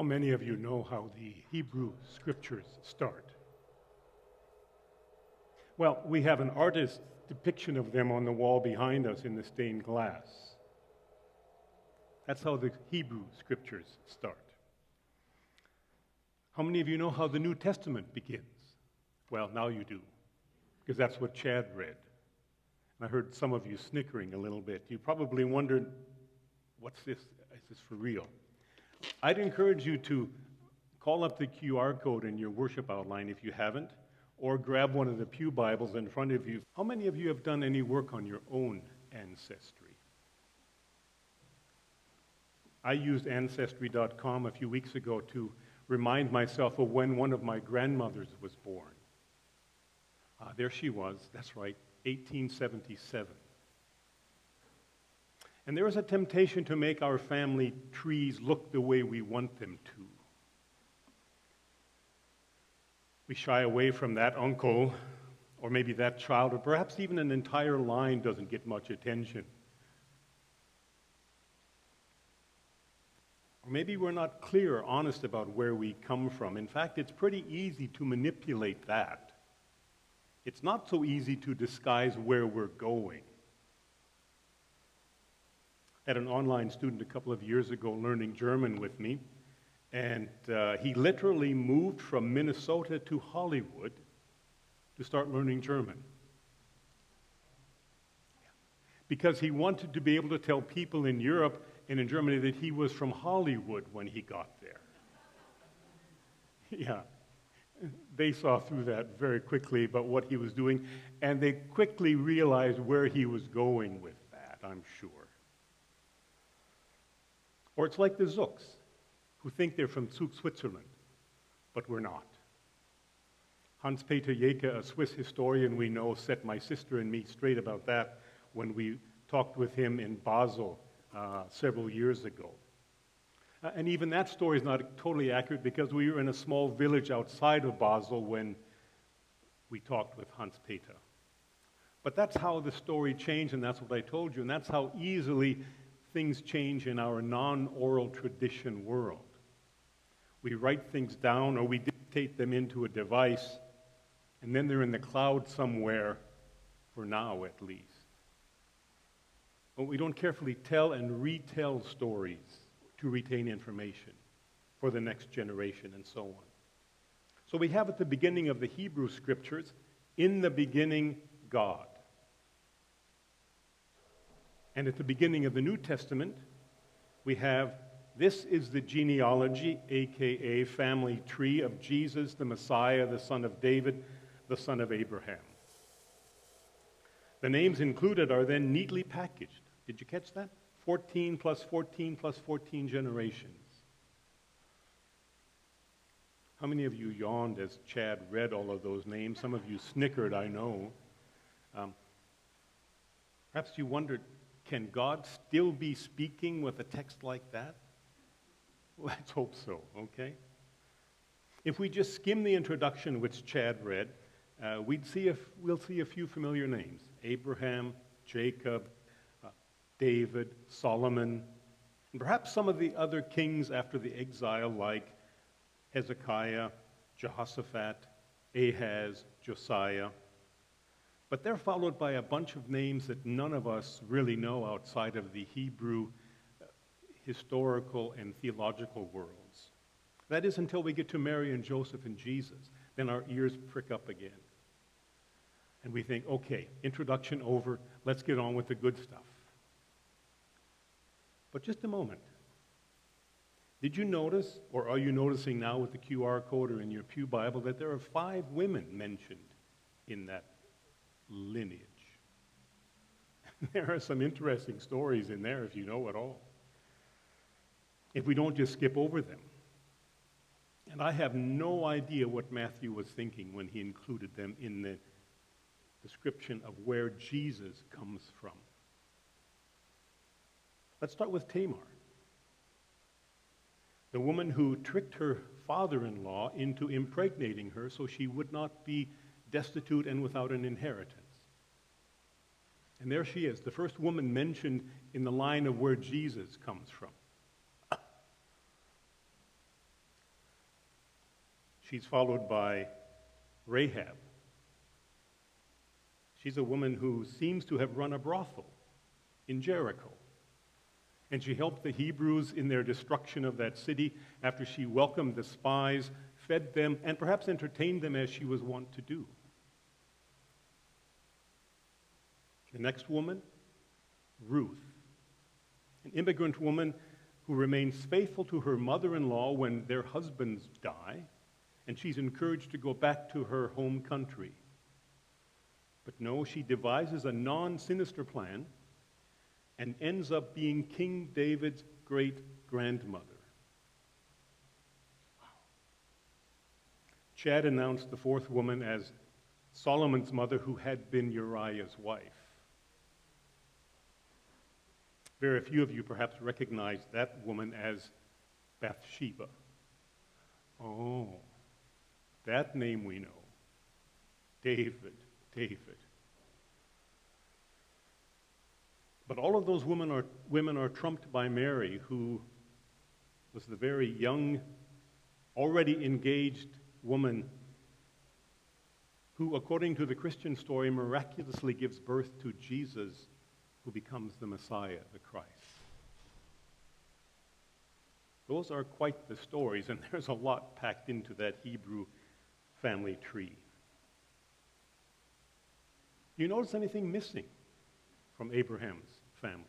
How many of you know how the Hebrew scriptures start? Well, we have an artist's depiction of them on the wall behind us in the stained glass. That's how the Hebrew scriptures start. How many of you know how the New Testament begins? Well, now you do, because that's what Chad read. And I heard some of you snickering a little bit. You probably wondered, what's this? Is this for real? I'd encourage you to call up the QR code in your worship outline if you haven't, or grab one of the pew Bibles in front of you. How many of you have done any work on your own ancestry? I used Ancestry.com a few weeks ago to remind myself of when one of my grandmothers was born. There she was, that's right, 1877. And there is a temptation to make our family trees look the way we want them to. We shy away from that uncle, or maybe that child, or perhaps even an entire line doesn't get much attention. Or maybe we're not clear or honest about where we come from. In fact, it's pretty easy to manipulate that. It's not so easy to disguise where we're going. I had an online student a couple of years ago learning German with me, and he literally moved from Minnesota to Hollywood to start learning German. Because he wanted to be able to tell people in Europe and in Germany that he was from Hollywood when he got there. Yeah, they saw through that very quickly about what he was doing, and they quickly realized where he was going with that, I'm sure. Or it's like the Zooks, who think they're from Zook, Switzerland, but we're not. Hans-Peter Jäcke, a Swiss historian we know, set my sister and me straight about that when we talked with him in Basel several years ago. And even that story is not totally accurate because we were in a small village outside of Basel when we talked with Hans-Peter. But that's how the story changed, and that's what I told you, and that's how easily things change in our non-oral tradition world. We write things down or we dictate them into a device, and then they're in the cloud somewhere, for now at least. But we don't carefully tell and retell stories to retain information for the next generation and so on. So we have at the beginning of the Hebrew scriptures, in the beginning, God. And at the beginning of the New Testament, we have, this is the genealogy, aka family tree of Jesus, the Messiah, the son of David, the son of Abraham. The names included are then neatly packaged. Did you catch that? 14 plus 14 plus 14 generations. How many of you yawned as Chad read all of those names? Some of you snickered, I know. Perhaps you wondered, can God still be speaking with a text like that? Let's hope so, okay? If we just skim the introduction which Chad read, we'll see a few familiar names. Abraham, Jacob, David, Solomon, and perhaps some of the other kings after the exile like Hezekiah, Jehoshaphat, Ahaz, Josiah. But they're followed by a bunch of names that none of us really know outside of the Hebrew historical and theological worlds. That is until we get to Mary and Joseph and Jesus. Then our ears prick up again. And we think, okay, introduction over, let's get on with the good stuff. But just a moment. Did you notice, or are you noticing now with the QR code or in your pew Bible, that there are 5 women mentioned in that lineage? There are some interesting stories in there if you know at all. If we don't just skip over them. And I have no idea what Matthew was thinking when he included them in the description of where Jesus comes from. Let's start with Tamar, the woman who tricked her father-in-law into impregnating her so she would not be destitute and without an inheritance. And there she is, the first woman mentioned in the line of where Jesus comes from. She's followed by Rahab. She's a woman who seems to have run a brothel in Jericho. And she helped the Hebrews in their destruction of that city after she welcomed the spies, fed them, and perhaps entertained them as she was wont to do. The next woman, Ruth, an immigrant woman who remains faithful to her mother-in-law when their husbands die, and she's encouraged to go back to her home country. But no, she devises a non-sinister plan and ends up being King David's great-grandmother. Wow. Chad announced the fourth woman as Solomon's mother, who had been Uriah's wife. Very few of you perhaps recognize that woman as Bathsheba. Oh, that name we know. David. But all of those women are trumped by Mary, who was the very young, already engaged woman who, according to the Christian story, miraculously gives birth to Jesus, who becomes the Messiah, the Christ. Those are quite the stories, and there's a lot packed into that Hebrew family tree. Do you notice anything missing from Abraham's family?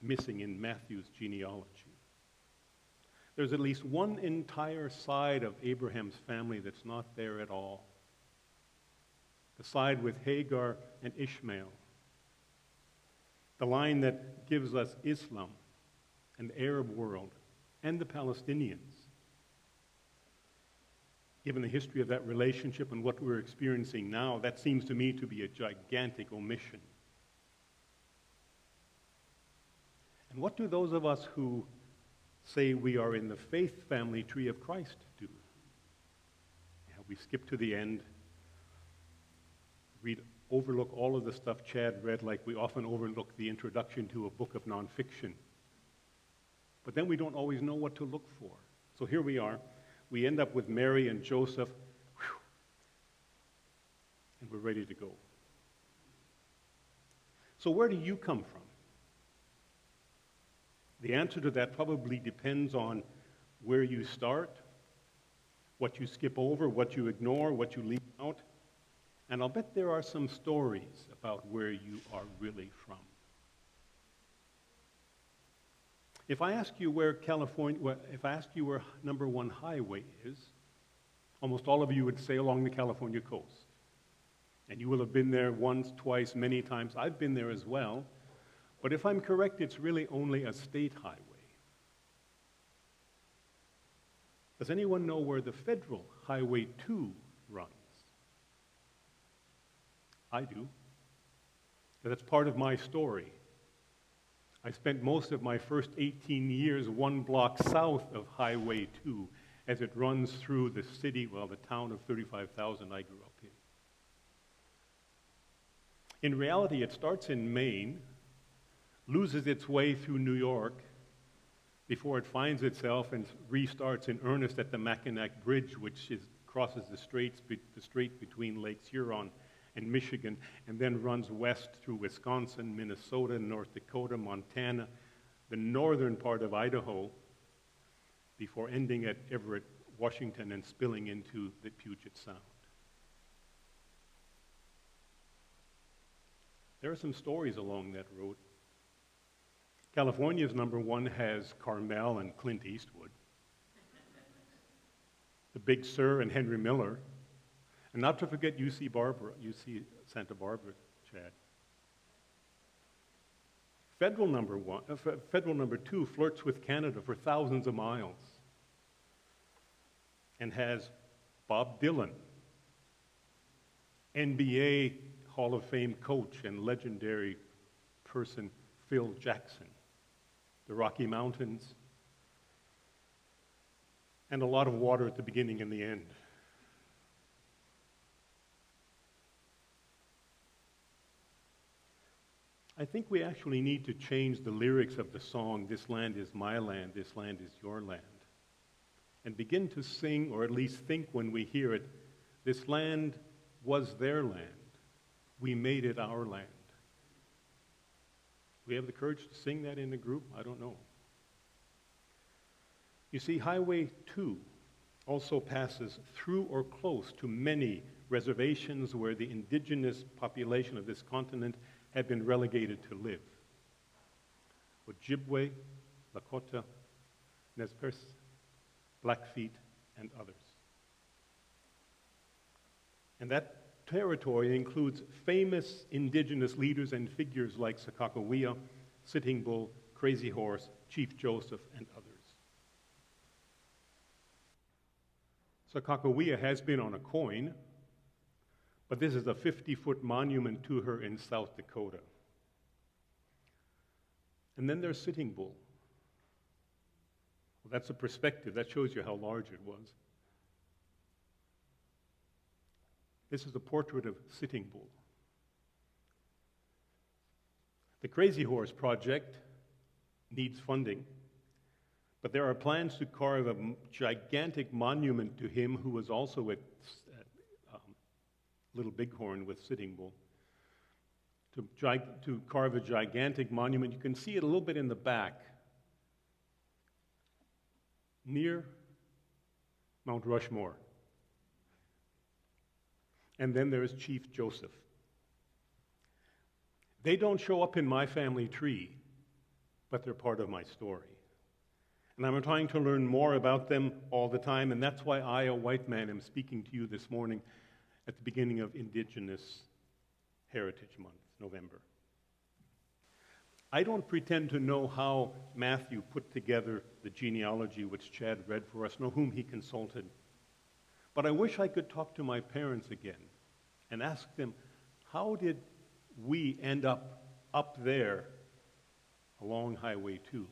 Missing in Matthew's genealogy. There's at least one entire side of Abraham's family that's not there at all. The side with Hagar and Ishmael. The line that gives us Islam and the Arab world and the Palestinians. Given the history of that relationship and what we're experiencing now, that seems to me to be a gigantic omission. And what do those of us who say we are in the faith family tree of Christ do? Yeah, we skip to the end, overlook all of the stuff Chad read, like we often overlook the introduction to a book of nonfiction. But then we don't always know what to look for. So here we are. We end up with Mary and Joseph, and we're ready to go. So where do you come from? The answer to that probably depends on where you start, what you skip over, what you ignore, what you leave out. And I'll bet there are some stories about where you are really from. If I ask you where number one highway is, almost all of you would say along the California coast. And you will have been there once, twice, many times. I've been there as well. But if I'm correct, it's really only a state highway. Does anyone know where the federal Highway 2 runs? I do. That's part of my story. I spent most of my first 18 years one block south of Highway 2 as it runs through the city, the town of 35,000 I grew up in. In reality, it starts in Maine, loses its way through New York, before it finds itself and restarts in earnest at the Mackinac Bridge, which crosses the strait between Lakes Huron and Michigan, and then runs west through Wisconsin, Minnesota, North Dakota, Montana, the northern part of Idaho, before ending at Everett, Washington, and spilling into the Puget Sound. There are some stories along that road. California's number one has Carmel and Clint Eastwood, the Big Sur and Henry Miller, and not to forget UC Santa Barbara, Chad. Federal number two flirts with Canada for thousands of miles and has Bob Dylan, NBA Hall of Fame coach and legendary person Phil Jackson, the Rocky Mountains, and a lot of water at the beginning and the end. I think we actually need to change the lyrics of the song, "This land is my land, this land is your land," and begin to sing, or at least think when we hear it, this land was their land. We made it our land. Do we have the courage to sing that in a group? I don't know. You see, Highway 2 also passes through or close to many reservations where the indigenous population of this continent had been relegated to live. Ojibwe, Lakota, Nez Perce, Blackfeet, and others. And that territory includes famous indigenous leaders and figures like Sakakawea, Sitting Bull, Crazy Horse, Chief Joseph, and others. Sakakawea has been on a coin, but this is a 50-foot monument to her in South Dakota. And then there's Sitting Bull. Well, that's a perspective. That shows you how large it was. This is a portrait of Sitting Bull. The Crazy Horse project needs funding, but there are plans to carve a gigantic monument to him who was also at Little Bighorn with Sitting Bull. To carve a gigantic monument. You can see it a little bit in the back, near Mount Rushmore. And then there's Chief Joseph. They don't show up in my family tree, but they're part of my story. And I'm trying to learn more about them all the time, and that's why I, a white man, am speaking to you this morning at the beginning of Indigenous Heritage Month, November. I don't pretend to know how Matthew put together the genealogy which Chad read for us, nor whom he consulted. But I wish I could talk to my parents again and ask them, how did we end up there along Highway 2?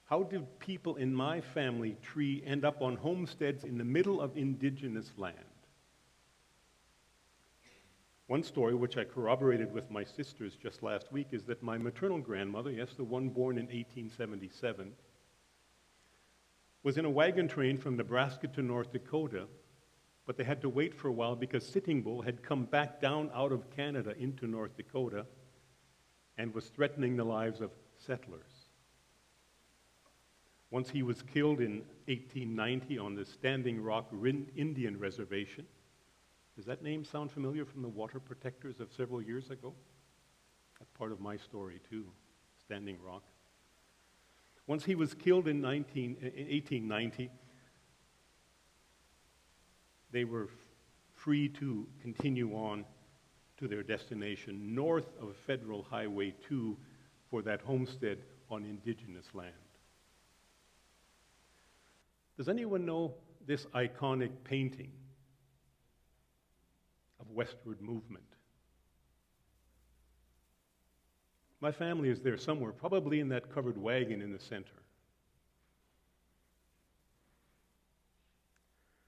How did people in my family tree end up on homesteads in the middle of indigenous land? One story, which I corroborated with my sisters just last week, is that my maternal grandmother, yes, the one born in 1877, was in a wagon train from Nebraska to North Dakota, but they had to wait for a while because Sitting Bull had come back down out of Canada into North Dakota and was threatening the lives of settlers. Once he was killed in 1890 on the Standing Rock Indian Reservation. Does that name sound familiar from the water protectors of several years ago? That's part of my story too, Standing Rock. Once he was killed in 1890, they were free to continue on to their destination north of Federal Highway 2 for that homestead on indigenous land. Does anyone know this iconic painting of westward movement? My family is there somewhere, probably in that covered wagon in the center.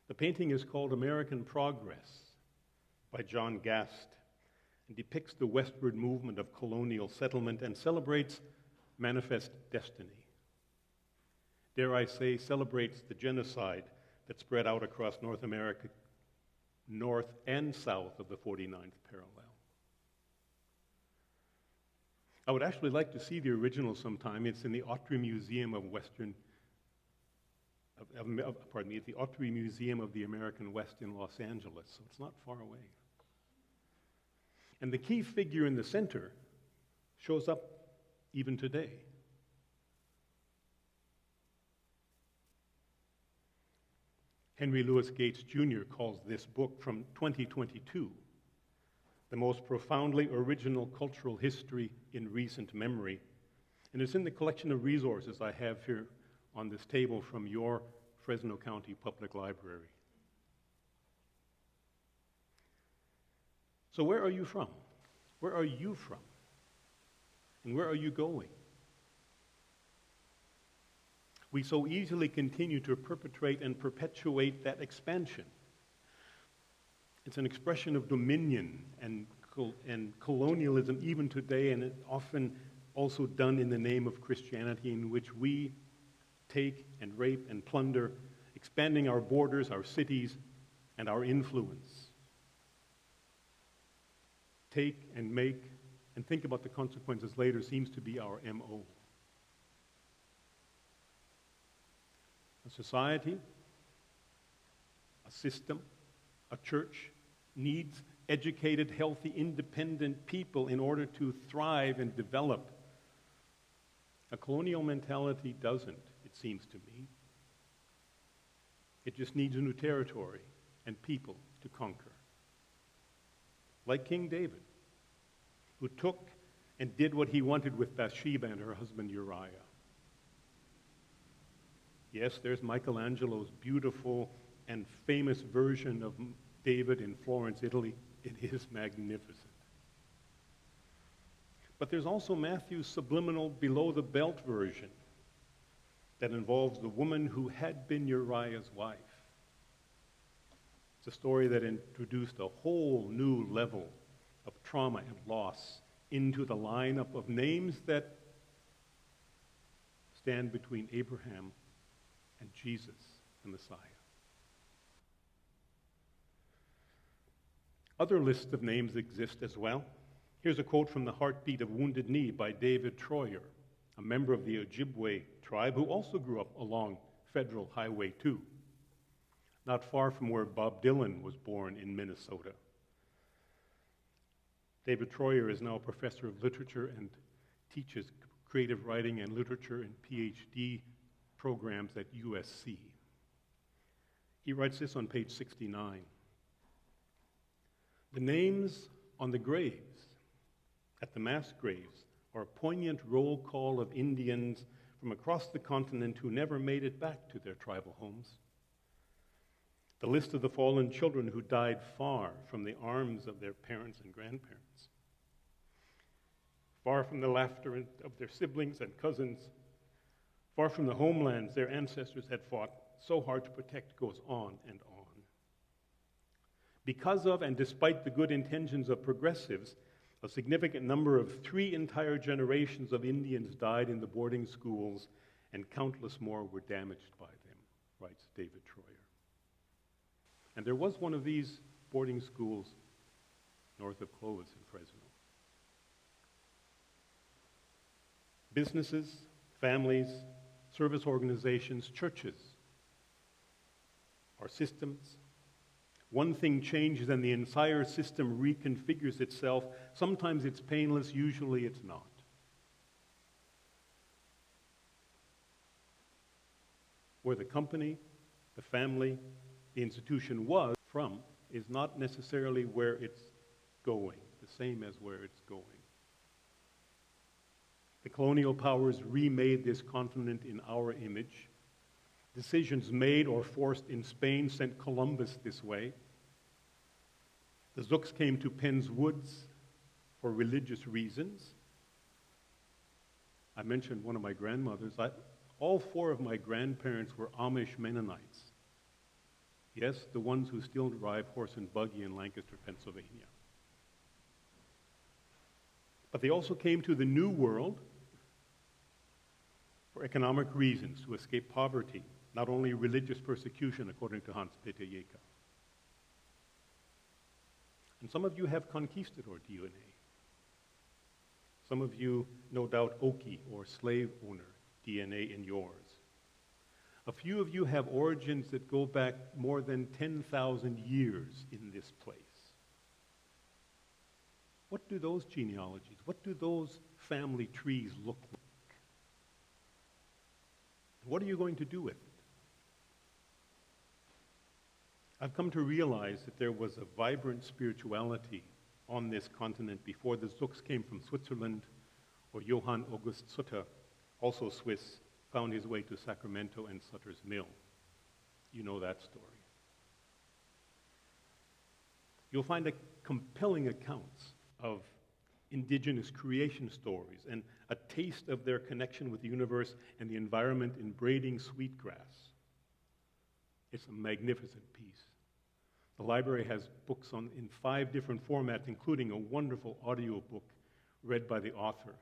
The painting is called American Progress by John Gast and depicts the westward movement of colonial settlement and celebrates manifest destiny. Dare I say, celebrates the genocide that spread out across North America, north and south of the 49th parallel. I would actually like to see the original sometime. It's in the Autry Museum of the Autry Museum of the American West in Los Angeles, so it's not far away. And the key figure in the center shows up even today. Henry Louis Gates Jr. calls this book from 2022 the most profoundly original cultural history in recent memory, and it's in the collection of resources I have here on this table from your Fresno County Public Library. So where are you from? Where are you from? And where are you going? We so easily continue to perpetrate and perpetuate that expansion. It's an expression of dominion and colonialism even today, and it's often also done in the name of Christianity, in which we take and rape and plunder, expanding our borders, our cities, and our influence. Take and make and think about the consequences later seems to be our MO. A society, a system, a church needs educated, healthy, independent people in order to thrive and develop. A colonial mentality doesn't, it seems to me. It just needs a new territory and people to conquer. Like King David, who took and did what he wanted with Bathsheba and her husband Uriah. Yes, there's Michelangelo's beautiful and famous version of David in Florence, Italy. It is magnificent. But there's also Matthew's subliminal below-the-belt version that involves the woman who had been Uriah's wife. It's a story that introduced a whole new level of trauma and loss into the lineup of names that stand between Abraham and Jesus, the Messiah. Other lists of names exist as well. Here's a quote from The Heartbeat of Wounded Knee by David Troyer, a member of the Ojibwe tribe who also grew up along Federal Highway 2, not far from where Bob Dylan was born in Minnesota. David Troyer is now a professor of literature and teaches creative writing and literature and PhD programs at USC. He writes this on page 69. The names on the graves, at the mass graves, are a poignant roll call of Indians from across the continent who never made it back to their tribal homes. The list of the fallen children who died far from the arms of their parents and grandparents, far from the laughter of their siblings and cousins, far from the homelands their ancestors had fought so hard to protect, goes on and on. Because of and despite the good intentions of progressives, a significant number of 3 entire generations of Indians died in the boarding schools, and countless more were damaged by them, writes David Troyer. And there was one of these boarding schools north of Clovis in Fresno. Businesses, families, service organizations, churches, our systems. One thing changes and the entire system reconfigures itself. Sometimes it's painless, usually it's not. Where the company, the family, the institution was from is not necessarily where it's going, the same as where it's going. The colonial powers remade this continent in our image. Decisions made or forced in Spain sent Columbus this way. The Zooks came to Penn's Woods for religious reasons. I mentioned one of my grandmothers. All 4 of my grandparents were Amish Mennonites. Yes, the ones who still drive horse and buggy in Lancaster, Pennsylvania. But they also came to the New World for economic reasons, to escape poverty, not only religious persecution, according to Hans Peter Jäger. And some of you have conquistador DNA. Some of you, no doubt, Okie or slave owner DNA in yours. A few of you have origins that go back more than 10,000 years in this place. What do those genealogies, what do those family trees look like? What are you going to do with it? I've come to realize that there was a vibrant spirituality on this continent before the Zooks came from Switzerland, or Johann August Sutter, also Swiss, found his way to Sacramento and Sutter's Mill. You know that story. You'll find compelling accounts of indigenous creation stories and a taste of their connection with the universe and the environment in braiding sweetgrass. It's a magnificent piece. The library has books in 5 different formats, including a wonderful audio book read by the author.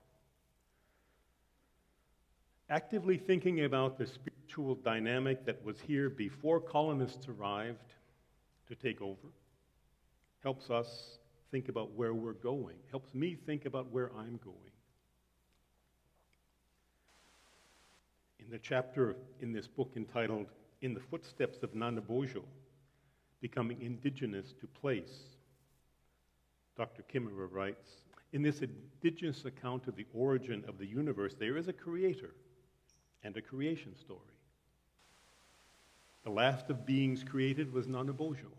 Actively thinking about the spirit spiritual dynamic that was here before colonists arrived to take over, helps us think about where we're going, helps me think about where I'm going. In the chapter in this book entitled In the Footsteps of Nanabojo, Becoming Indigenous to Place, Dr. Kimmerer writes, in this indigenous account of the origin of the universe, there is a creator and a creation story. The last of beings created was Nanabojo.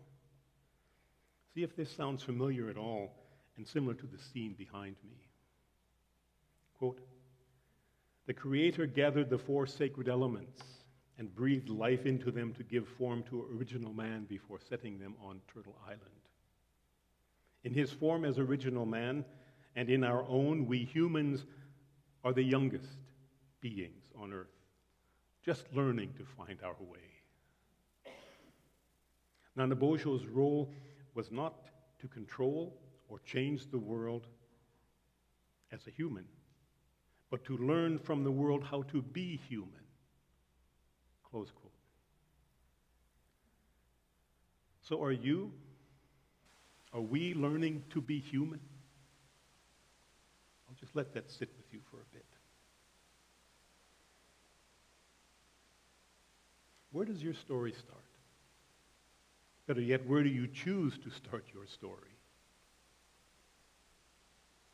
See if this sounds familiar at all and similar to the scene behind me. Quote, the Creator gathered the four sacred elements and breathed life into them to give form to original man before setting them on Turtle Island. In his form as original man, and in our own, we humans are the youngest beings on earth, just learning to find our way. Nanabojo's role was not to control or change the world as a human, but to learn from the world how to be human. Close quote. So are you? Are we learning to be human? I'll just let that sit with you for a bit. Where does your story start? Better yet, where do you choose to start your story?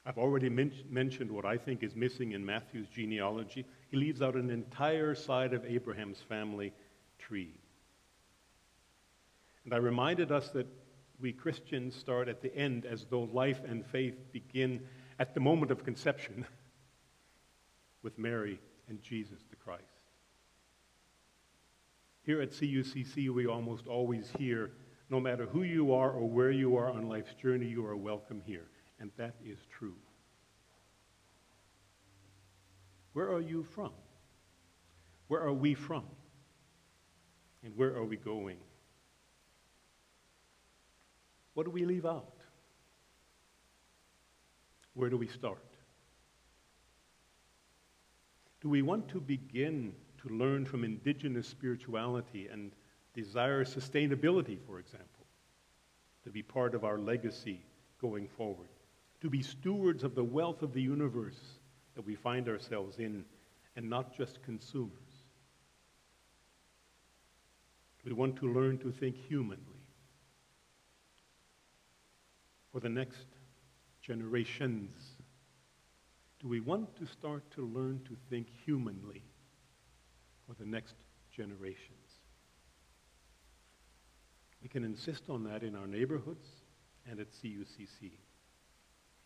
I've already mentioned what I think is missing in Matthew's genealogy. He leaves out an entire side of Abraham's family tree. And I reminded us that we Christians start at the end as though life and faith begin at the moment of conception with Mary and Jesus the Christ. Here at CUCC, we almost always hear, no matter who you are or where you are on life's journey, you are welcome here. And that is true. Where are you from? Where are we from? And where are we going? What do we leave out? Where do we start? Do we want to begin to learn from indigenous spirituality and desire sustainability, for example, to be part of our legacy going forward? To be stewards of the wealth of the universe that we find ourselves in, and not just consumers. We want to learn to think humanly for the next generations. Do we want to start to learn to think humanly for the next generations? We can insist on that in our neighborhoods and at CUCC.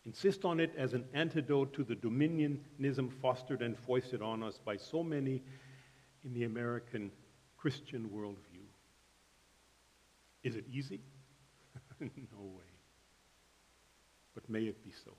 Insist on it as an antidote to the dominionism fostered and foisted on us by so many in the American Christian worldview. Is it easy? No way. But may it be so.